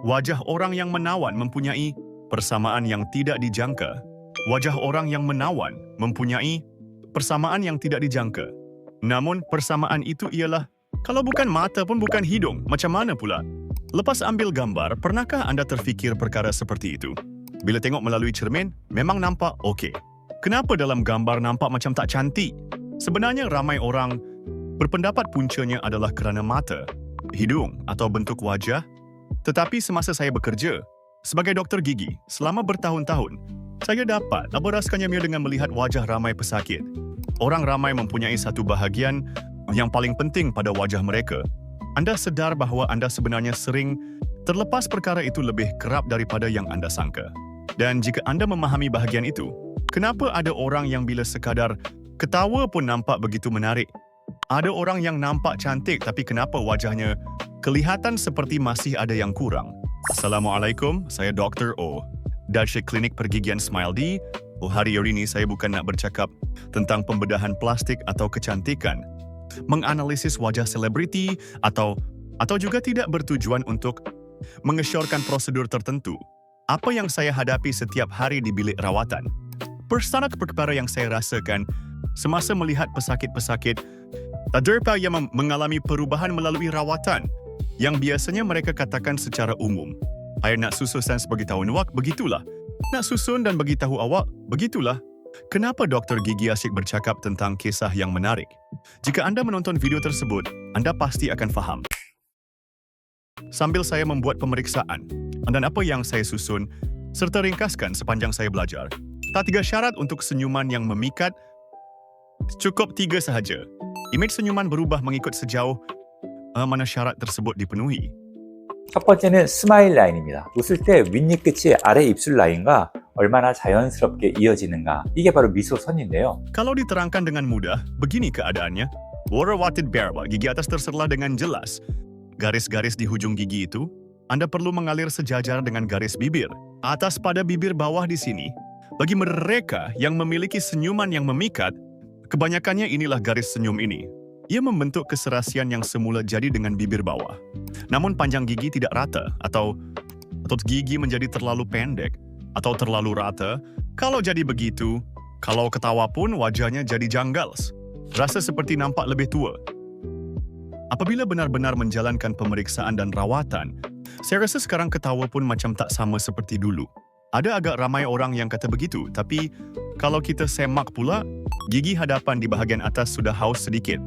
Wajah orang yang menawan mempunyai persamaan yang tidak dijangka. Wajah orang yang menawan mempunyai persamaan yang tidak dijangka. Namun persamaan itu ialah, kalau bukan mata pun bukan hidung, macam mana pula? Lepas ambil gambar, pernahkah anda terfikir perkara seperti itu? Bila tengok melalui cermin, memang nampak okey. Kenapa dalam gambar nampak macam tak cantik? Sebenarnya ramai orang berpendapat puncanya adalah kerana mata, hidung atau bentuk wajah. Tetapi semasa saya bekerja sebagai doktor gigi selama bertahun-tahun, saya dapat rasanya dengan melihat wajah ramai pesakit. Orang ramai mempunyai satu bahagian yang paling penting pada wajah mereka. Anda sedar bahawa anda sebenarnya sering terlepas perkara itu lebih kerap daripada yang anda sangka. Dan jika anda memahami bahagian itu, kenapa ada orang yang bila sekadar ketawa pun nampak begitu menarik? Ada orang yang nampak cantik tapi kenapa wajahnya kelihatan seperti masih ada yang kurang? Assalamualaikum, saya Dr. O dari Klinik Pergigian Smile D. Hari ini saya bukan nak bercakap tentang pembedahan plastik atau kecantikan, menganalisis wajah selebriti atau juga tidak bertujuan untuk mengesyorkan prosedur tertentu. Apa yang saya hadapi setiap hari di bilik rawatan, persana perkara yang saya rasakan semasa melihat pesakit-pesakit derpa yang mengalami perubahan melalui rawatan yang biasanya mereka katakan secara umum, "Saya nak susun dan beritahu awak, begitulah. Nak susun dan beritahu awak, begitulah." Kenapa doktor gigi asyik bercakap tentang kisah yang menarik? Jika anda menonton video tersebut, anda pasti akan faham. Sambil saya membuat pemeriksaan dan apa yang saya susun serta ringkaskan sepanjang saya belajar, tak 3 syarat untuk senyuman yang memikat, cukup 3 sahaja. Imej senyuman berubah mengikut sejauh mana syarat tersebut dipenuhi. 첫 번째는 스마일 라인입니다. 웃을 때 윗입 끝이 아래 입술 라인과 얼마나 자연스럽게 이어지는가. 이게 바로 미소선인데요. Kalau diterangkan dengan mudah, begini keadaannya. Warna-wated berba, gigi atas terselah dengan jelas. Garis-garis di hujung gigi itu, Anda perlu mengalir sejajar dengan garis bibir. Atas pada bibir bawah di sini. Bagi mereka yang memiliki senyuman yang memikat, kebanyakannya inilah garis senyum ini. Ia membentuk keserasian yang semula jadi dengan bibir bawah. Namun panjang gigi tidak rata atau gigi menjadi terlalu pendek atau terlalu rata. Kalau jadi begitu, kalau ketawa pun wajahnya jadi janggal. Rasa seperti nampak lebih tua. Apabila benar-benar menjalankan pemeriksaan dan rawatan, saya rasa sekarang ketawa pun macam tak sama seperti dulu. Ada agak ramai orang yang kata begitu, tapi kalau kita semak pula, gigi hadapan di bahagian atas sudah haus sedikit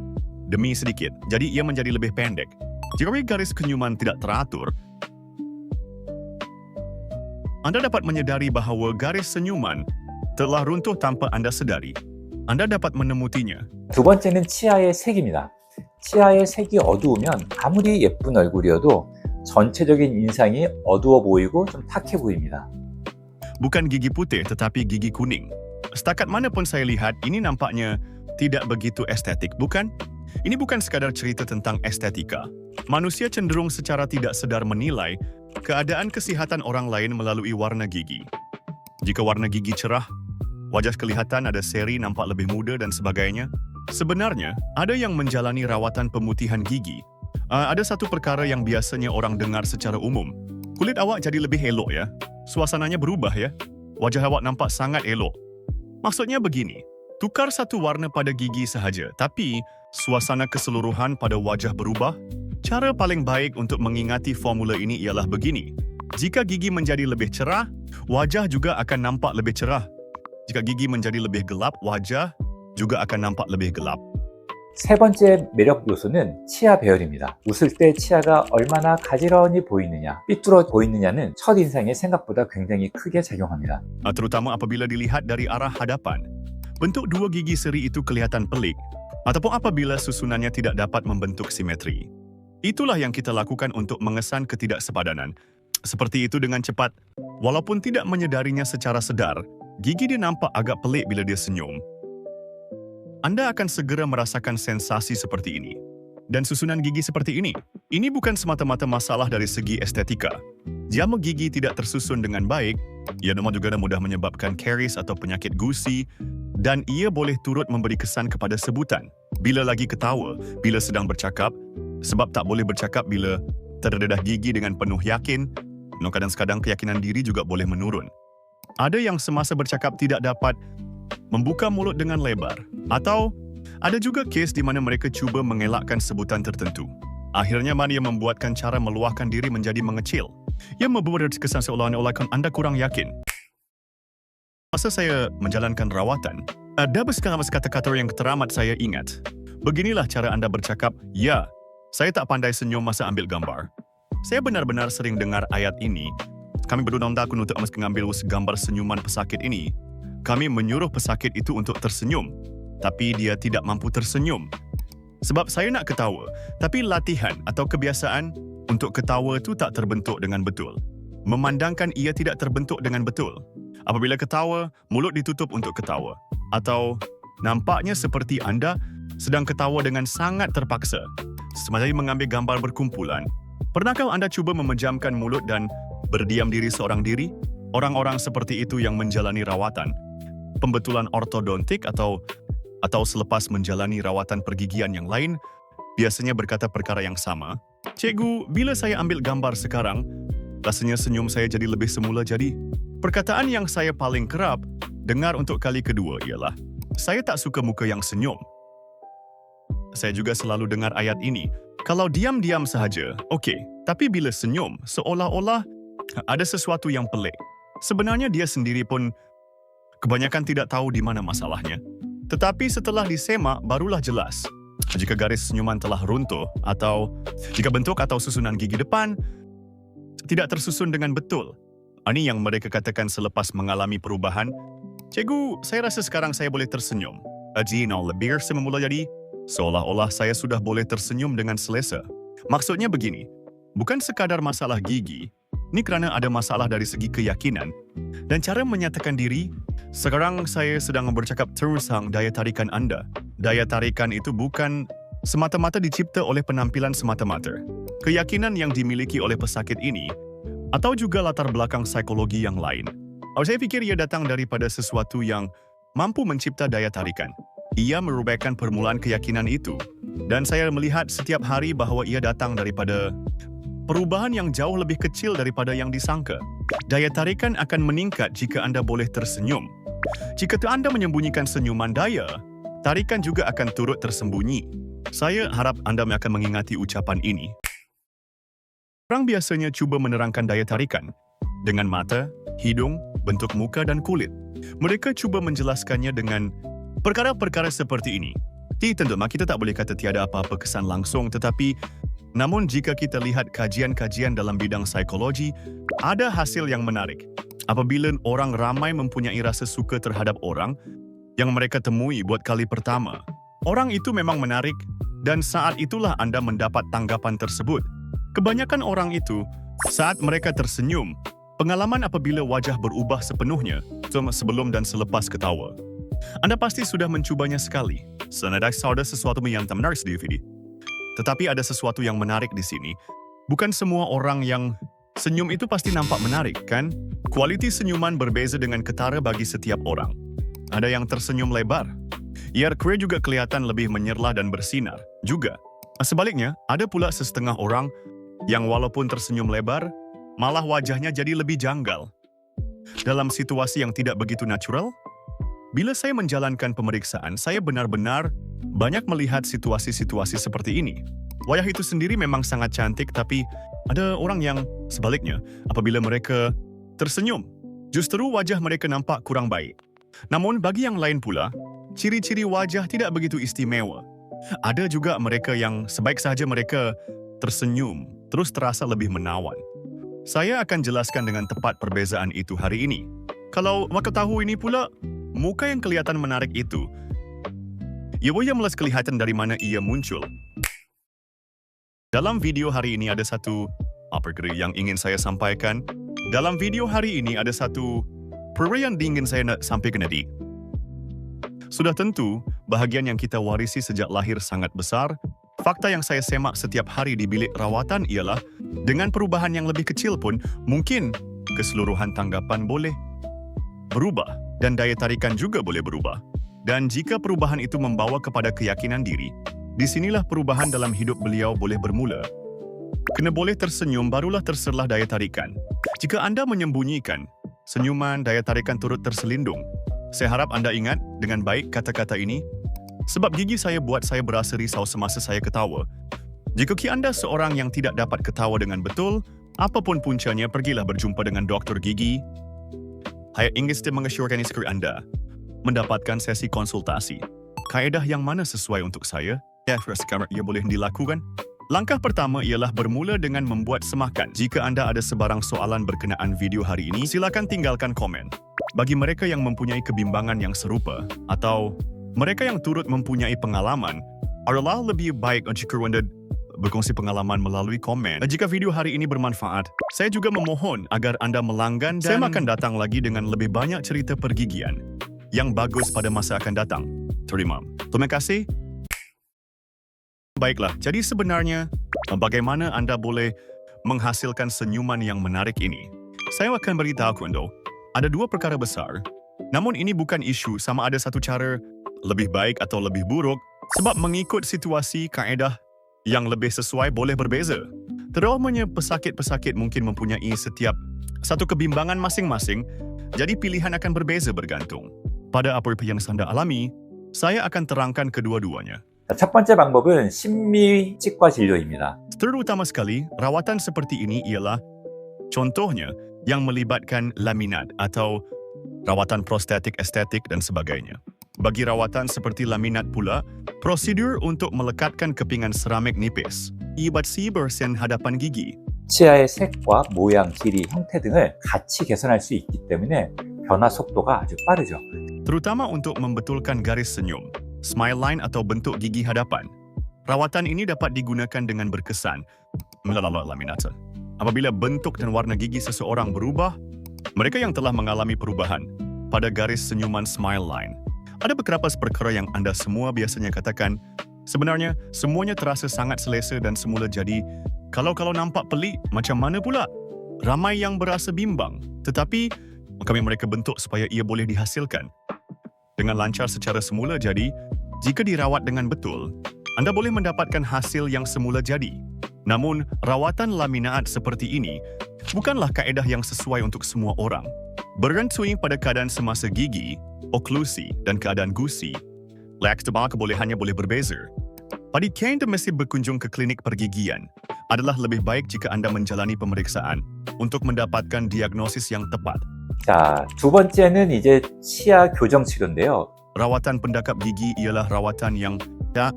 demi sedikit, jadi ia menjadi lebih pendek. Jika garis senyuman tidak teratur, Anda dapat menyadari bahawa garis senyuman telah runtuh tanpa Anda sedari. Anda dapat menemutinya. 두 번째는 치아의 색입니다. 치아의 색이 어두우면 아무리 예쁜 얼굴이어도 전체적인 인상이 어두워 보이고 좀 탁해 보입니다. Bukan gigi putih tetapi gigi kuning. Setakat mana pun saya lihat, ini nampaknya tidak begitu estetik, bukan? Ini bukan sekadar cerita tentang estetika. Manusia cenderung secara tidak sedar menilai keadaan kesihatan orang lain melalui warna gigi. Jika warna gigi cerah, wajah kelihatan ada seri, nampak lebih muda dan sebagainya. Sebenarnya, ada yang menjalani rawatan pemutihan gigi. Ada satu perkara yang biasanya orang dengar secara umum. Kulit awak jadi lebih elok ya. Suasananya berubah ya. Wajah awak nampak sangat elok. Maksudnya begini, tukar satu warna pada gigi sahaja, tapi suasana keseluruhan pada wajah berubah. Cara paling baik untuk mengingati formula ini ialah begini. Jika gigi menjadi lebih cerah, wajah juga akan nampak lebih cerah. Jika gigi menjadi lebih gelap, wajah juga akan nampak lebih gelap. 세 번째 매력 요소는 치아 배열입니다. 웃을 때 치아가 얼마나 가지런히 보이느냐, 삐뚤어 보이느냐는 첫인상에 생각보다 굉장히 크게 작용합니다. Terutama apabila dilihat dari arah hadapan. Bentuk dua gigi seri itu kelihatan pelik, ataupun apabila susunannya tidak dapat membentuk simetri. Itulah yang kita lakukan untuk mengesan ketidaksepadanan. Seperti itu dengan cepat, walaupun tidak menyadarinya secara sedar, gigi dia nampak agak pelik bila dia senyum. Anda akan segera merasakan sensasi seperti ini. Dan susunan gigi seperti ini bukan semata-mata masalah dari segi estetika. Jika gigi tidak tersusun dengan baik, ia juga mudah menyebabkan karies atau penyakit gusi, dan ia boleh turut memberi kesan kepada sebutan. Bila lagi ketawa, bila sedang bercakap, sebab tak boleh bercakap bila terdedah gigi dengan penuh yakin, Kadang-kadang keyakinan diri juga boleh menurun. Ada yang semasa bercakap tidak dapat membuka mulut dengan lebar. Atau ada juga kes di mana mereka cuba mengelakkan sebutan tertentu. Akhirnya ia membuatkan cara meluahkan diri menjadi mengecil. Ia membuat kesan seolah-olah Anda kurang yakin. Masa saya menjalankan rawatan, ada beberapa kata-kata yang teramat saya ingat. Beginilah cara Anda bercakap, ya, saya tak pandai senyum masa ambil gambar. Saya benar-benar sering dengar ayat ini. Kami berundang takun untuk mengambil gambar senyuman pesakit ini. Kami menyuruh pesakit itu untuk tersenyum, tapi dia tidak mampu tersenyum. Sebab saya nak ketawa, tapi latihan atau kebiasaan untuk ketawa itu tak terbentuk dengan betul. Memandangkan ia tidak terbentuk dengan betul. Apabila ketawa, mulut ditutup untuk ketawa. Atau nampaknya seperti Anda sedang ketawa dengan sangat terpaksa. Semasa mengambil gambar berkumpulan, pernahkah Anda cuba memejamkan mulut dan berdiam diri seorang diri? Orang-orang seperti itu yang menjalani rawatan pembetulan ortodontik atau selepas menjalani rawatan pergigian yang lain, biasanya berkata perkara yang sama. Cikgu, bila saya ambil gambar sekarang, rasanya senyum saya jadi lebih semula jadi. Perkataan yang saya paling kerap dengar untuk kali kedua ialah, saya tak suka muka yang senyum. Saya juga selalu dengar ayat ini, kalau diam-diam sahaja, okey. Tapi bila senyum, seolah-olah ada sesuatu yang pelik. Sebenarnya dia sendiri pun kebanyakan tidak tahu di mana masalahnya. Tetapi setelah disemak, barulah jelas. Jika garis senyuman telah runtuh atau jika bentuk atau susunan gigi depan tidak tersusun dengan betul. Ini yang mereka katakan selepas mengalami perubahan. Cikgu, saya rasa sekarang saya boleh tersenyum. Ajin lebih semula jadi, seolah-olah saya sudah boleh tersenyum dengan selesa. Maksudnya begini, bukan sekadar masalah gigi, ini kerana ada masalah dari segi keyakinan dan cara menyatakan diri. Sekarang saya sedang bercakap tentang daya tarikan Anda. Daya tarikan itu bukan semata-mata dicipta oleh penampilan semata-mata. Keyakinan yang dimiliki oleh pesakit ini atau juga latar belakang psikologi yang lain. Saya fikir ia datang daripada sesuatu yang mampu mencipta daya tarikan. Ia merupakan permulaan keyakinan itu. Dan saya melihat setiap hari bahawa ia datang daripada perubahan yang jauh lebih kecil daripada yang disangka. Daya tarikan akan meningkat jika Anda boleh tersenyum. Jika Anda menyembunyikan senyuman, daya tarikan juga akan turut tersembunyi. Saya harap Anda akan mengingati ucapan ini. Orang biasanya cuba menerangkan daya tarikan dengan mata, hidung, bentuk muka dan kulit. Mereka cuba menjelaskannya dengan perkara-perkara seperti ini. Tentu kita tak boleh kata tiada apa-apa kesan langsung, tetapi namun jika kita lihat kajian-kajian dalam bidang psikologi, ada hasil yang menarik. Apabila orang ramai mempunyai rasa suka terhadap orang yang mereka temui buat kali pertama, orang itu memang menarik dan saat itulah Anda mendapat tanggapan tersebut. Kebanyakan orang itu, saat mereka tersenyum, pengalaman apabila wajah berubah sepenuhnya sebelum dan selepas ketawa. Anda pasti sudah mencubanya sekali. Senada ada sesuatu yang menarik di DVD. Tetapi ada sesuatu yang menarik di sini. Bukan semua orang yang senyum itu pasti nampak menarik, kan? Kualiti senyuman berbeza dengan ketara bagi setiap orang. Ada yang tersenyum lebar. Ia juga kelihatan lebih menyerlah dan bersinar. Juga. Sebaliknya, ada pula setengah orang yang walaupun tersenyum lebar, malah wajahnya jadi lebih janggal. Dalam situasi yang tidak begitu natural, bila saya menjalankan pemeriksaan, saya benar-benar banyak melihat situasi-situasi seperti ini. Wajah itu sendiri memang sangat cantik, tapi ada orang yang sebaliknya, apabila mereka tersenyum, justru wajah mereka nampak kurang baik. Namun bagi yang lain pula, ciri-ciri wajah tidak begitu istimewa. Ada juga mereka yang sebaik sahaja mereka tersenyum, terus terasa lebih menawan. Saya akan jelaskan dengan tepat perbezaan itu hari ini. Kalau mahu tahu ini pula, muka yang kelihatan menarik itu, ia boleh mulai kelihatan dari mana ia muncul. Dalam video hari ini ada satu yang ingin saya sampaikan. Dalam video hari ini ada satu perkara yang ingin saya nak sampaikan tadi. Sudah tentu, bahagian yang kita warisi sejak lahir sangat besar. Fakta yang saya semak setiap hari di bilik rawatan ialah, dengan perubahan yang lebih kecil pun, mungkin keseluruhan tanggapan boleh berubah dan daya tarikan juga boleh berubah. Dan jika perubahan itu membawa kepada keyakinan diri, disinilah perubahan dalam hidup beliau boleh bermula. Kena boleh tersenyum barulah terserlah daya tarikan. Jika Anda menyembunyikan senyuman, daya tarikan turut terselindung. Saya harap Anda ingat dengan baik kata-kata ini, sebab gigi saya buat saya berasa risau semasa saya ketawa. Jika Anda seorang yang tidak dapat ketawa dengan betul, apapun puncanya, pergilah berjumpa dengan doktor gigi. Saya ingin mengesyorkan isteri Anda mendapatkan sesi konsultasi. Kaedah yang mana sesuai untuk saya? Sekarang ia boleh dilakukan. Langkah pertama ialah bermula dengan membuat semakan. Jika Anda ada sebarang soalan berkenaan video hari ini, silakan tinggalkan komen. Bagi mereka yang mempunyai kebimbangan yang serupa atau mereka yang turut mempunyai pengalaman, adalah lebih baik jika Anda berkongsi pengalaman melalui komen. Jika video hari ini bermanfaat, saya juga memohon agar Anda melanggan dan saya akan datang lagi dengan lebih banyak cerita pergigian yang bagus pada masa akan datang. Terima kasih. Baiklah, jadi sebenarnya bagaimana Anda boleh menghasilkan senyuman yang menarik ini? Saya akan beritahu Anda, ada dua perkara besar. Namun ini bukan isu sama ada satu cara lebih baik atau lebih buruk, sebab mengikut situasi kaedah yang lebih sesuai boleh berbeza. Terutamanya pesakit-pesakit mungkin mempunyai setiap satu kebimbangan masing-masing, jadi pilihan akan berbeza bergantung pada apa yang Anda alami. Saya akan terangkan kedua-duanya. 첫 번째 방법은 심미치과 진료입니다. Terutama sekali, rawatan seperti ini ialah contohnya yang melibatkan laminat atau rawatan prostetik, estetik dan sebagainya. Bagi rawatan seperti laminat pula, prosedur untuk melekatkan kepingan seramik nipis, 이받시 bersen hadapan gigi. 치아의 색과 모양, 길이, 형태 등을 같이 개선할 수 있기 때문에 변화 속도가 아주 빠르죠. Terutama untuk membetulkan garis senyum, smile line atau bentuk gigi hadapan. Rawatan ini dapat digunakan dengan berkesan melalui laminat. Apabila bentuk dan warna gigi seseorang berubah, mereka yang telah mengalami perubahan pada garis senyuman smile line. Ada beberapa perkara yang Anda semua biasanya katakan, sebenarnya semuanya terasa sangat selesa dan semula jadi, kalau nampak pelik, macam mana pula? Ramai yang berasa bimbang, tetapi kami mereka bentuk supaya ia boleh dihasilkan dengan lancar secara semula. Jadi, jika dirawat dengan betul, Anda boleh mendapatkan hasil yang semula jadi. Namun, rawatan laminat seperti ini bukanlah kaedah yang sesuai untuk semua orang. Bergantung pada keadaan semasa gigi, oklusi dan keadaan gusi, leks kebolehannya boleh berbeza. Pada Anda mesti berkunjung ke klinik pergigian. Adalah lebih baik jika Anda menjalani pemeriksaan untuk mendapatkan diagnosis yang tepat. 자, 두 번째는 이제 치아 교정 치료인데요. Rawatan pendakap gigi ialah rawatan yang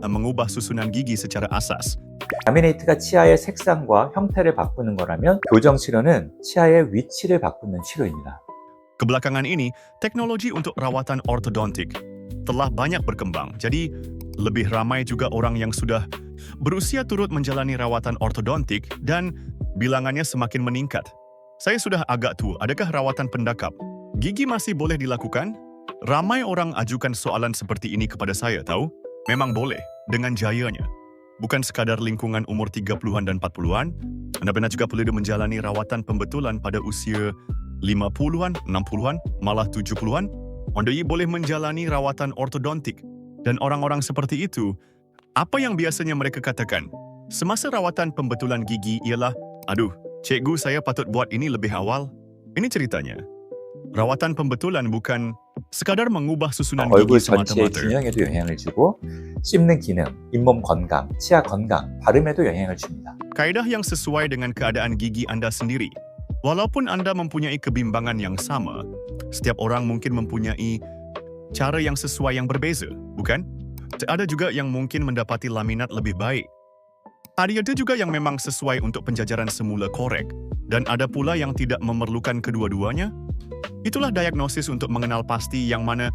mengubah susunan gigi secara asas. 라미네이트가 치아의 색상과 형태를 바꾸는 거라면 교정 치료는 치아의 위치를 바꾸는 치료입니다. Kebelakangan ini, teknologi untuk rawatan ortodontik telah banyak berkembang. Jadi, lebih ramai juga orang yang sudah berusia turut menjalani rawatan ortodontik dan bilangannya semakin meningkat. Saya sudah agak tua, adakah rawatan pendakap gigi masih boleh dilakukan? Ramai orang ajukan soalan seperti ini kepada saya, tahu? Memang boleh, dengan jayanya. Bukan sekadar lingkungan umur 30-an dan 40-an, Anda benar juga perlu menjalani rawatan pembetulan pada usia 50-an, 60-an, malah 70-an. Anda boleh menjalani rawatan ortodontik. Dan orang-orang seperti itu, apa yang biasanya mereka katakan? Semasa rawatan pembetulan gigi ialah, aduh, cikgu saya patut buat ini lebih awal. Ini ceritanya. Rawatan pembetulan bukan sekadar mengubah susunan 얼굴 gigi 전체의 semata-mata. 균형에도 영향을 주고 씹는 기능, 잇몸 건강, 치아 건강, 발음에도 영향을 줍니다. Kaedah yang sesuai dengan keadaan gigi Anda sendiri. Walaupun Anda mempunyai kebimbangan yang sama, setiap orang mungkin mempunyai cara yang sesuai yang berbeza, bukan? Ada juga yang mungkin mendapati laminat lebih baik. Ada juga yang memang sesuai untuk penjajaran semula korek, dan ada pula yang tidak memerlukan kedua-duanya. Itulah diagnosis untuk mengenal pasti yang mana